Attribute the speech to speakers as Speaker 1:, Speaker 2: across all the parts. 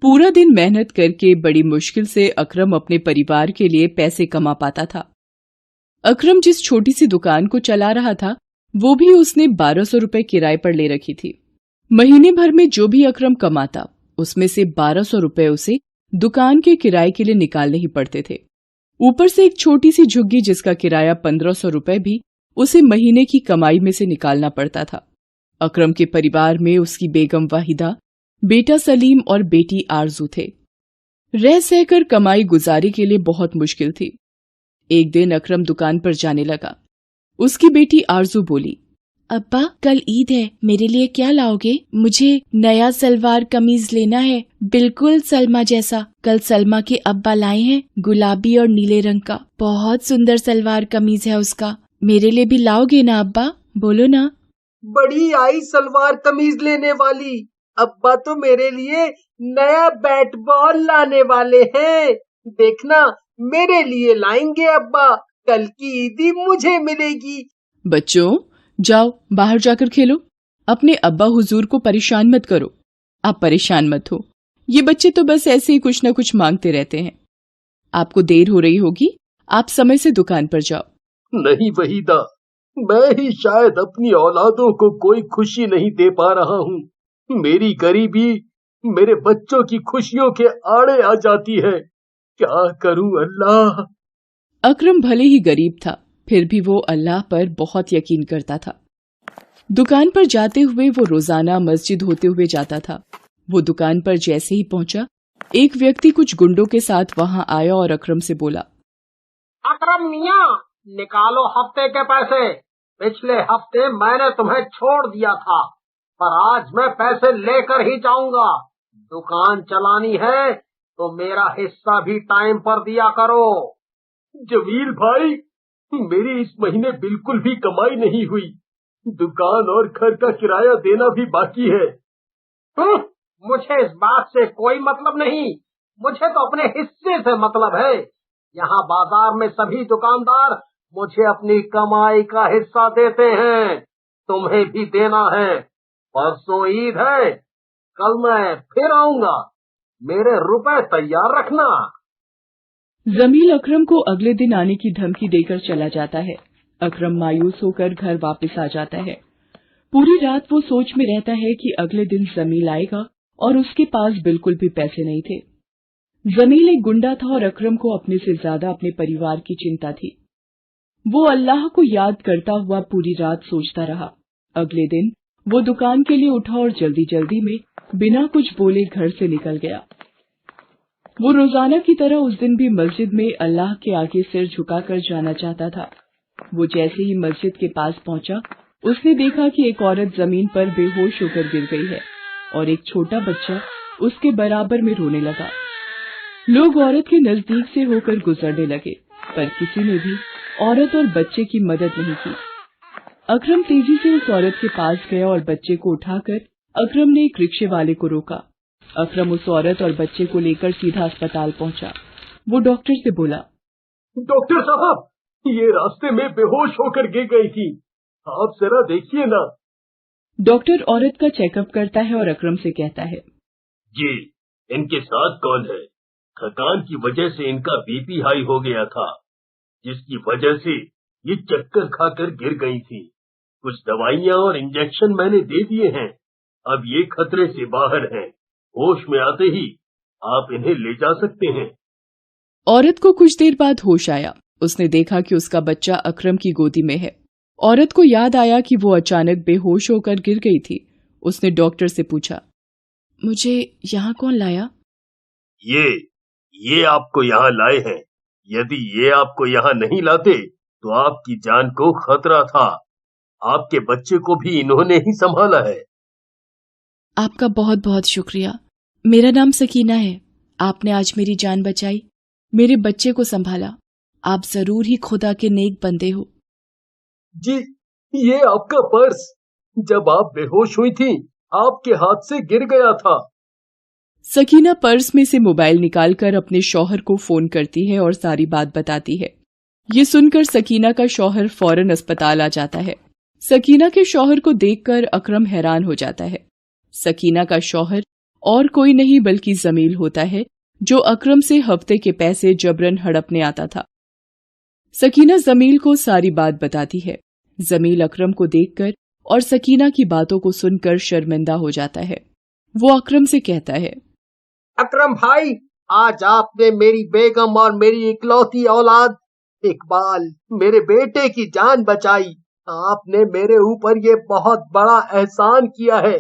Speaker 1: पूरा दिन मेहनत करके बड़ी मुश्किल से अकरम अपने परिवार के लिए पैसे कमा पाता था। अकरम जिस छोटी सी दुकान को चला रहा था वो भी उसने 1200 रुपए किराए पर ले रखी थी। महीने भर में जो भी अकरम कमाता उसमें से 1200 रुपए उसे दुकान के किराए के लिए निकालने ही पड़ते थे। ऊपर से एक छोटी सी झुग्गी जिसका किराया 1500 रुपए भी उसे महीने की कमाई में से निकालना पड़ता था। अकरम के परिवार में उसकी बेगम वाहिदा, बेटा सलीम और बेटी आरजू थे। रह सहकर कमाई गुजारी के लिए बहुत मुश्किल थी। एक दिन अकरम दुकान पर जाने लगा। उसकी बेटी आरजू बोली, अब्बा कल ईद है, मेरे लिए क्या लाओगे? मुझे नया सलवार कमीज लेना है, बिल्कुल सलमा जैसा। कल सलमा के अब्बा लाए हैं, गुलाबी और नीले रंग का। बहुत सुंदर सलवार कमीज है उसका। मेरे लिए भी लाओगे ना अब्बा? बोलो ना।
Speaker 2: बड़ी आई सलवार कमीज लेने वाली। अब्बा तो मेरे लिए नया बैट बॉल लाने वाले हैं। देखना मेरे लिए लाएंगे अब्बा। कल की ईदी मुझे मिलेगी।
Speaker 1: बच्चों जाओ बाहर जाकर खेलो। अपने अब्बा हुजूर को परेशान मत करो। आप परेशान मत हो, ये बच्चे तो बस ऐसे ही कुछ न कुछ मांगते रहते हैं। आपको देर हो रही होगी, आप समय से दुकान पर जाओ।
Speaker 2: नहीं वहीदा, मैं ही शायद अपनी औलादों को कोई खुशी नहीं दे पा रहा हूँ। मेरी गरीबी मेरे बच्चों की खुशियों के आड़े आ जाती है। क्या करूं अल्लाह।
Speaker 1: अकरम भले ही गरीब था, फिर भी वो अल्लाह पर बहुत यकीन करता था। दुकान पर जाते हुए वो रोजाना मस्जिद होते हुए जाता था। वो दुकान पर जैसे ही पहुंचा, एक व्यक्ति कुछ गुंडों के साथ वहां आया और अकरम से बोला,
Speaker 2: अकरम मियां, निकालो हफ्ते के पैसे। पिछले हफ्ते मैंने तुम्हें छोड़ दिया था, पर आज मैं पैसे लेकर ही जाऊंगा। दुकान चलानी है तो मेरा हिस्सा भी टाइम पर दिया करो। जमील भाई, मेरी इस महीने बिल्कुल भी कमाई नहीं हुई। दुकान और घर का किराया देना भी बाकी है। मुझे इस बात से कोई मतलब नहीं, मुझे तो अपने हिस्से से मतलब है। यहाँ बाजार में सभी दुकानदार मुझे अपनी कमाई का हिस्सा देते हैं, तुम्हें भी देना है। परसों ईद है, कल मैं फिर आऊंगा, मेरे रुपए तैयार रखना।
Speaker 1: जमील अकरम को अगले दिन आने की धमकी देकर चला जाता है। अकरम मायूस होकर घर वापस आ जाता है। पूरी रात वो सोच में रहता है कि अगले दिन जमील आएगा और उसके पास बिल्कुल भी पैसे नहीं थे। जमील एक गुंडा था और अकरम को अपने से ज्यादा अपने परिवार की चिंता थी। वो अल्लाह को याद करता हुआ पूरी रात सोचता रहा। अगले दिन वो दुकान के लिए उठा और जल्दी जल्दी में बिना कुछ बोले घर से निकल गया। वो रोजाना की तरह उस दिन भी मस्जिद में अल्लाह के आगे सिर झुकाकर जाना चाहता था। वो जैसे ही मस्जिद के पास पहुंचा, उसने देखा कि एक औरत जमीन पर बेहोश होकर गिर गई है और एक छोटा बच्चा उसके बराबर में रोने लगा। लोग औरत के नजदीक से होकर गुजरने लगे, पर किसी ने भी औरत और बच्चे की मदद नहीं की। अकरम तेजी से उस औरत के पास गया और बच्चे को उठाकर अकरम ने एक रिक्शे वाले को रोका। अकरम उस औरत और बच्चे को लेकर सीधा अस्पताल पहुंचा। वो डॉक्टर से बोला,
Speaker 2: डॉक्टर साहब, ये रास्ते में बेहोश होकर गिर गई थी, आप जरा देखिए ना।
Speaker 1: डॉक्टर औरत का चेकअप करता है और अकरम से कहता है,
Speaker 3: जी, इनके साथ कौन है? थकान की वजह से इनका बीपी हाई हो गया था, जिसकी वजह से ये चक्कर खाकर गिर गई थी। कुछ दवाइयाँ और इंजेक्शन मैंने दे दिए हैं, अब ये खतरे से बाहर हैं। होश में आते ही आप इन्हें ले जा सकते हैं।
Speaker 1: औरत को कुछ देर बाद होश आया। उसने देखा कि उसका बच्चा अकरम की गोदी में है। औरत को याद आया कि वो अचानक बेहोश होकर गिर गई थी। उसने डॉक्टर से पूछा, मुझे यहाँ कौन लाया?
Speaker 3: ये आपको यहाँ लाए हैं। यदि ये आपको यहाँ नहीं लाते तो आपकी जान को खतरा था। आपके बच्चे को भी इन्होंने ही संभाला है।
Speaker 1: आपका बहुत बहुत शुक्रिया। मेरा नाम सकीना है। आपने आज मेरी जान बचाई, मेरे बच्चे को संभाला। आप जरूर ही खुदा के नेक बंदे हो।
Speaker 2: जी, ये आपका पर्स जब आप बेहोश हुई थी आपके हाथ से गिर गया था।
Speaker 1: सकीना पर्स में से मोबाइल निकालकर अपने शौहर को फोन करती है और सारी बात बताती है। ये सुनकर सकीना का शौहर फौरन अस्पताल आ जाता है। सकीना के शौहर को देखकर अकरम हैरान हो जाता है। सकीना का शौहर और कोई नहीं बल्कि जमील होता है, जो अकरम से हफ्ते के पैसे जबरन हड़पने आता था। सकीना जमील को सारी बात बताती है। जमील अकरम को देखकर और सकीना की बातों को सुनकर शर्मिंदा हो जाता है। वो अकरम से कहता है,
Speaker 2: अकरम भाई, आज आपने मेरी बेगम और मेरी इकलौती औलाद इकबाल, मेरे बेटे की जान बचाई। आपने मेरे ऊपर ये बहुत बड़ा एहसान किया है।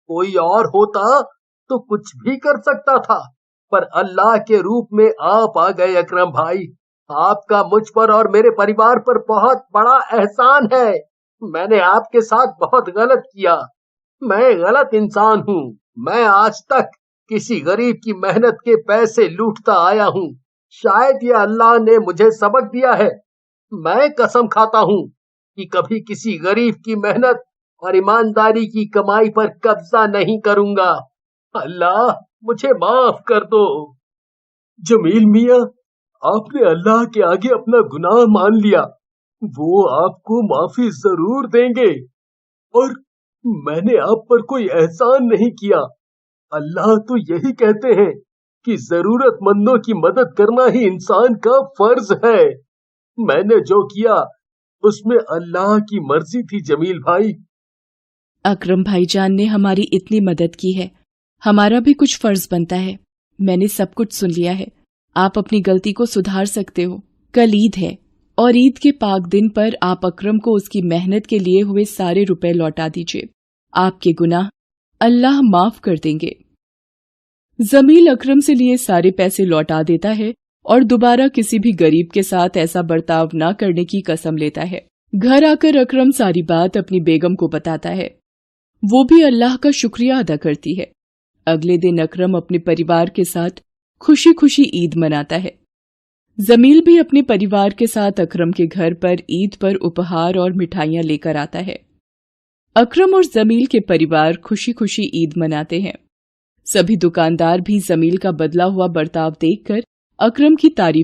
Speaker 2: कोई और होता तो कुछ भी कर सकता था, पर अल्लाह के रूप में आप आ गए अकरम भाई। आपका मुझ पर और मेरे परिवार पर बहुत बड़ा एहसान है। मैंने आपके साथ बहुत गलत किया। मैं गलत इंसान हूँ। मैं आज तक किसी गरीब की मेहनत के पैसे लूटता आया हूँ। शायद ये अल्लाह ने मुझे सबक दिया है। मैं कसम खाता हूँ कि कभी किसी गरीब की मेहनत और ईमानदारी की कमाई पर कब्जा नहीं करूंगा। अल्लाह मुझे माफ कर दो।
Speaker 3: जमील मियाँ, आपने अल्लाह के आगे अपना गुनाह मान लिया। वो आपको माफी जरूर देंगे। और मैंने आप पर कोई एहसान नहीं किया। अल्लाह तो यही कहते हैं कि जरूरतमंदों की मदद करना ही इंसान का फर्ज है। मैंने जो किया उसमें अल्लाह की मर्जी थी जमील भाई।
Speaker 1: अकरम भाईजान ने हमारी इतनी मदद की है, हमारा भी कुछ फर्ज बनता है। मैंने सब कुछ सुन लिया है। आप अपनी गलती को सुधार सकते हो। कल ईद है और ईद के पाक दिन पर आप अकरम को उसकी मेहनत के लिए हुए सारे रुपए लौटा दीजिए। आपके गुनाह अल्लाह माफ कर देंगे। जमील अकरम से लिए सारे पैसे लौटा देता है और दोबारा किसी भी गरीब के साथ ऐसा बर्ताव न करने की कसम लेता है। घर आकर अकरम सारी बात अपनी बेगम को बताता है। वो भी अल्लाह का शुक्रिया अदा करती है। अगले दिन अकरम अपने परिवार के साथ खुशी खुशी ईद मनाता है। जमील भी अपने परिवार के साथ अकरम के घर पर ईद पर उपहार और मिठाइयां लेकर आता है। अकरम और जमील के परिवार खुशी खुशी ईद मनाते हैं। सभी दुकानदार भी जमील का बदला हुआ बर्ताव देखकर अकरम की तारीफ